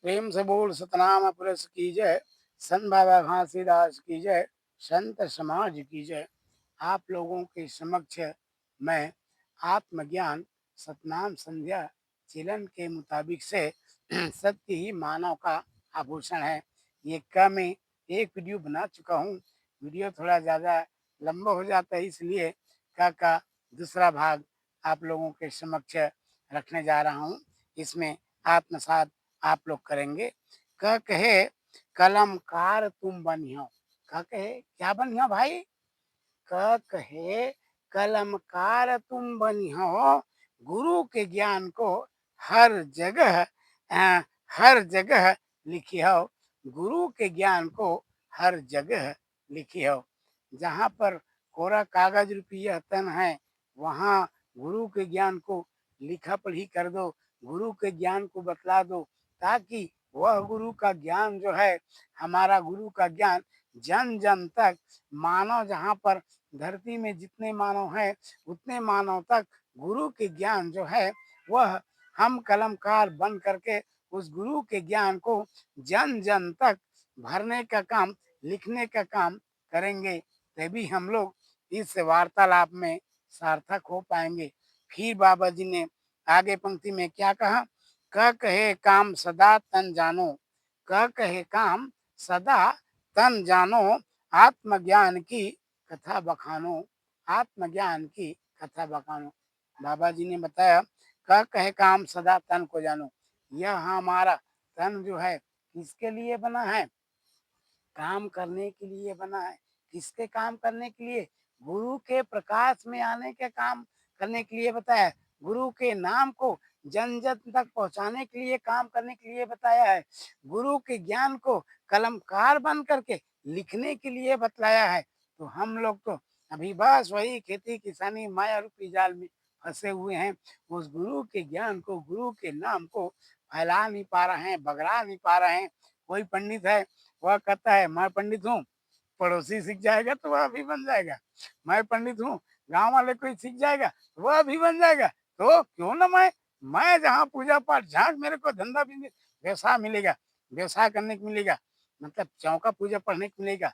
प्रेम से बोल सतनाम पुरुष की जय। संत बाबा घासीदास की जय। संत समाज की जय। आप लोगों के समक्ष मैं आत्मज्ञान सतनाम संध्या चिलन के मुताबिक से सत्य ही मानव का आभूषण है। ये का मैं एक वीडियो बना चुका हूँ। वीडियो थोड़ा ज़्यादा लंबा हो जाता है, इसलिए का दूसरा भाग आप लोगों के समक्ष रखने जा रहा हूँ। इसमें आत्मसात आप लोग करेंगे। क कहे कलमकार तुम बनियो। क कहे क्या बनियो भाई? क कहे कलमकार तुम बनियो, गुरु के ज्ञान को हर जगह हर जगह लिखियो। गुरु के ज्ञान को हर जगह लिखियो। जहाँ पर कोरा कागज रुपया तन है, वहाँ गुरु के ज्ञान को लिखा पढ़ी कर दो, गुरु के ज्ञान को बतला दो, ताकि वह गुरु का ज्ञान जो है, हमारा गुरु का ज्ञान जन जन तक, मानव जहाँ पर धरती में जितने मानव हैं उतने मानव तक गुरु के ज्ञान जो है वह हम कलमकार बन करके उस गुरु के ज्ञान को जन जन तक भरने का काम, लिखने का काम करेंगे। तभी हम लोग इस वार्तालाप में सार्थक हो पाएंगे। फिर बाबा जी ने आगे पंक्ति में क्या कहा? क कहे काम सदा तन जानो। क कहे काम सदा तन जानो, आत्मज्ञान की कथा बखानो। आत्मज्ञान की कथा बखानो। बाबा जी ने बताया क कहे काम सदा तन को जानो। यह हमारा तन जो है किसके लिए बना है? काम करने के लिए बना है। किसके काम करने के लिए? गुरु के प्रकाश में आने के काम करने के लिए बताया है। गुरु के नाम को जन जन तक पहुंचाने के लिए काम करने के लिए बताया है। गुरु के ज्ञान को कलमकार बन करके लिखने के लिए बतलाया है। तो हम लोग तो अभी बस वही खेती किसानी माया रूपी जाल में फंसे हुए हैं। उस गुरु के ज्ञान को, गुरु के नाम को फैला नहीं पा रहे हैं, बगड़ा नहीं पा रहे हैं। कोई पंडित है, वह कहता है मैं पंडित हूँ, पड़ोसी सीख जाएगा तो वह भी बन जाएगा। मैं पंडित हूँ, गांव वाले कोई सीख जाएगा वह भी बन जाएगा। तो क्यों ना मैं जहाँ पूजा पाठ, जहाँ मेरे को धंधा बिजनेस व्यवसाय मिलेगा, व्यवसाय करने को मिलेगा, मतलब चौका पूजा पढ़ने को मिलेगा,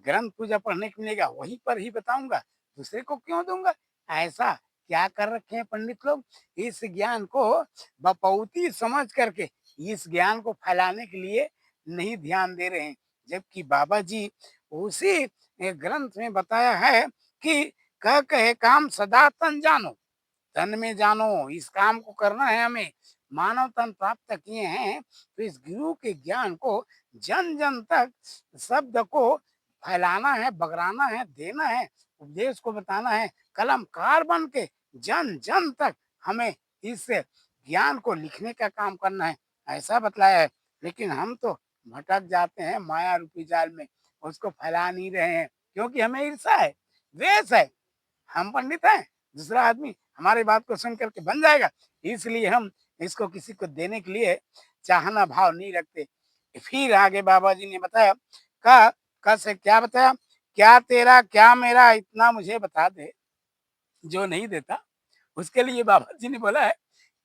ग्रंथ पूजा पढ़ने को मिलेगा, वहीं पर ही बताऊंगा, दूसरे को क्यों दूंगा? ऐसा क्या कर रखे हैं पंडित लोग? इस ज्ञान को बपौती समझ करके इस ज्ञान को फैलाने के लिए नहीं ध्यान दे रहे हैं। जबकि बाबा जी उसी ग्रंथ में बताया है कि कह कहे काम सदा तन जानो। तन में जानो, इस काम को करना है हमें। मानव तन प्राप्त किए हैं तो इस गुरु के ज्ञान को जन जन तक, शब्द को फैलाना है, बगराना है, देना है, उपदेश को बताना है। कलमकार बन के जन जन तक हमें इस ज्ञान को लिखने का काम करना है, ऐसा बतलाया है। लेकिन हम तो भटक जाते हैं माया रूपी जाल में, उसको फैला नहीं रहे हैं, क्योंकि हमें ईर्षा है, द्वेष है। हम पंडित हैं, दूसरा आदमी हमारी बात को सुन करके बन जाएगा, इसलिए हम इसको किसी को देने के लिए चाहना भाव नहीं रखते। फिर आगे बाबा जी ने बताया का से क्या बताया? क्या तेरा क्या मेरा इतना मुझे बता दे। जो नहीं देता उसके लिए बाबा जी ने बोला है,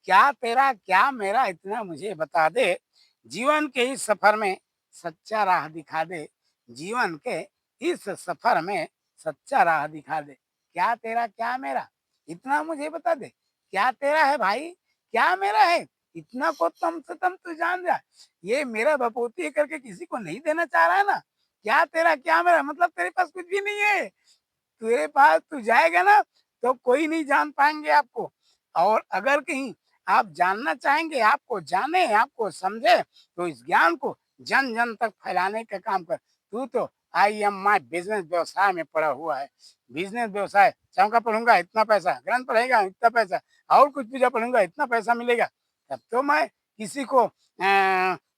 क्या तेरा क्या मेरा इतना मुझे बता दे। जीवन के इस सफर में सच्चा राह दिखा दे। जीवन के इस सफर में सच्चा राह दिखा दे। क्या तेरा क्या मेरा इतना मुझे बता दे। क्या तेरा है भाई, क्या मेरा है, इतना को तम से तम तू जान जा। ये मेरा बपोती करके किसी को नहीं देना चाह रहा है ना। क्या तेरा क्या मेरा मतलब तेरे पास कुछ भी नहीं है। तेरे पास तू जाएगा ना तो कोई नहीं जान पाएंगे आपको। और अगर कहीं आप जानना चाहेंगे, आपको जाने, आपको समझे, तो इस ज्ञान को जन जन तक फैलाने का काम कर। तू तो IMI बिजनेस व्यवसाय में पड़ा हुआ है। बिजनेस व्यवसाय, चौका पढ़ूंगा इतना पैसा, ग्रंथ पढ़ेगा इतना पैसा, और कुछ पूजा पढ़ूंगा इतना पैसा मिलेगा। तब तो मैं किसी को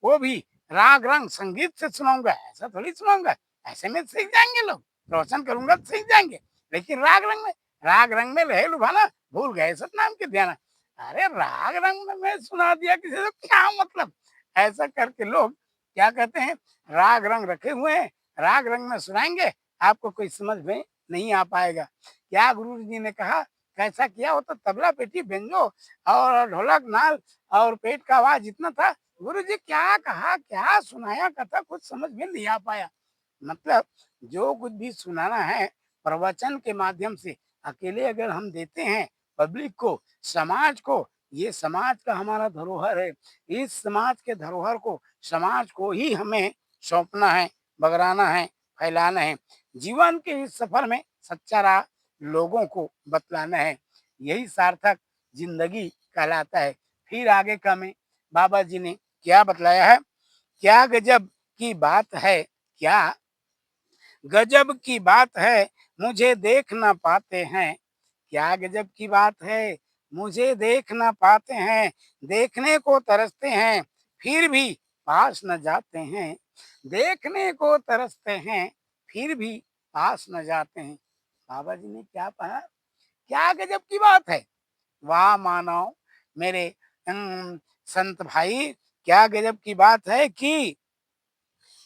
वो भी राग रंग संगीत से सुनाऊंगा, ऐसा थोड़ी सुनाऊंगा। ऐसे में सीख जाएंगे लोग, रोशन करूंगा तो सीख जाएंगे। लेकिन राग रंग में लहे लुभाना भूल गए सतनाम के ध्यान। अरे राग रंग में मैं सुना दिया किसी को, क्या मतलब? ऐसा करके लोग क्या कहते हैं, राग रंग रखे हुए हैं, राग रंग में सुनाएंगे, आपको कोई समझ में नहीं आ पाएगा। क्या गुरु जी ने कहा, कैसा किया? हो तो तबला पेटी बेंजो और ढोलक नाल और पेट का आवाज इतना था गुरु जी क्या कहा, क्या सुनाया कथा कुछ समझ में नहीं आ पाया। मतलब जो कुछ भी सुनाना है प्रवचन के माध्यम से अकेले अगर हम देते हैं पब्लिक को, समाज को, ये समाज का हमारा धरोहर है। इस समाज के धरोहर को, समाज को ही हमें सौंपना है, बगराना है, फैलाना है। जीवन के इस सफर में सच्चा राह लोगों को बतलाना है। यही सार्थक जिंदगी कहलाता है। फिर आगे का में बाबा जी ने क्या बतलाया है? क्या गजब की बात है, क्या गजब की बात है, मुझे देख ना पाते हैं। क्या गजब की बात है, मुझे देख ना पाते हैं, देखने को तरसते हैं, फिर भी पास न जाते हैं। देखने को तरसते हैं, फिर भी पास न जाते हैं। बाबा जी ने क्या कहा? क्या गजब की बात है। वाह मानव मेरे संत भाई, क्या गजब की बात है कि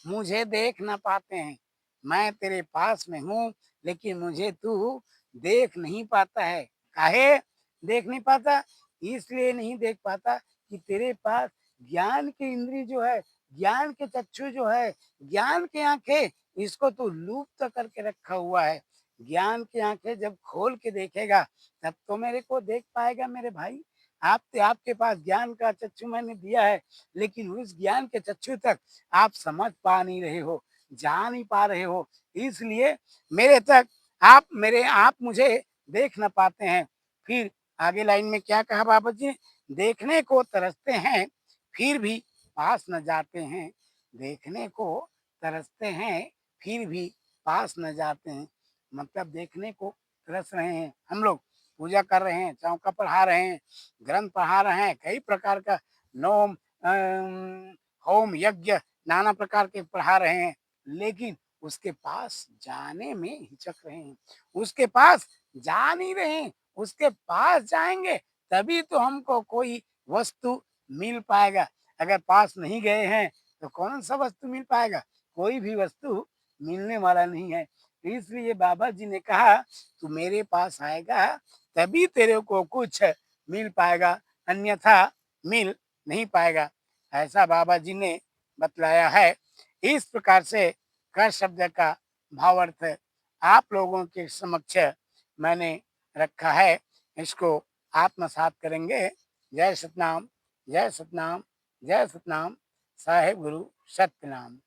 मुझे देख ना पाते हैं। मैं तेरे पास में हूँ, लेकिन मुझे तू देख नहीं पाता है। काहे देख नहीं पाता? इसलिए नहीं देख पाता कि तेरे पास ज्ञान की इंद्री जो है, ज्ञान के चक्षु जो है, ज्ञान की आँखें, इसको तू लुप्त करके रखा हुआ है। ज्ञान की आँखें जब खोल के देखेगा, तब तो मेरे को देख पाएगा मेरे भाई। आपके पास ज्ञान का चक्षु मैंने दिया है, लेकिन उस ज्ञान के चक्षु तक आप समझ पा नहीं रहे हो, जा नहीं पा रहे हो, इसलिए मेरे तक आप मुझे देख ना पाते हैं। फिर आगे लाइन में क्या कहा बाबा जी ने? देखने को तरसते हैं, फिर भी पास न जाते हैं। देखने को तरसते हैं, फिर भी पास न जाते हैं। मतलब देखने को तरस रहे हैं हम लोग, पूजा कर रहे हैं, चौका पढ़ा रहे हैं, ग्रंथ पढ़ा रहे हैं, कई प्रकार का नोम होम यज्ञ नाना प्रकार के पढ़ा रहे हैं, लेकिन उसके पास जाने में हिचक रहे हैं। उसके पास जा नहीं रहे हैं। उसके पास जाएंगे तभी तो हमको कोई वस्तु मिल पाएगा। अगर पास नहीं गए हैं तो कौन सा वस्तु मिल पाएगा? कोई भी वस्तु मिलने वाला नहीं है। इसलिए बाबा जी ने कहा तू मेरे पास आएगा तभी तेरे को कुछ मिल पाएगा, अन्यथा मिल नहीं पाएगा। ऐसा बाबा जी ने बतलाया है। इस प्रकार से कर शब्द का भावार्थ आप लोगों के समक्ष मैंने रखा है। इसको आत्मसात करेंगे। जय सतनाम, जय सतनाम, जय सतनाम। साहेब गुरु सत्यनाम।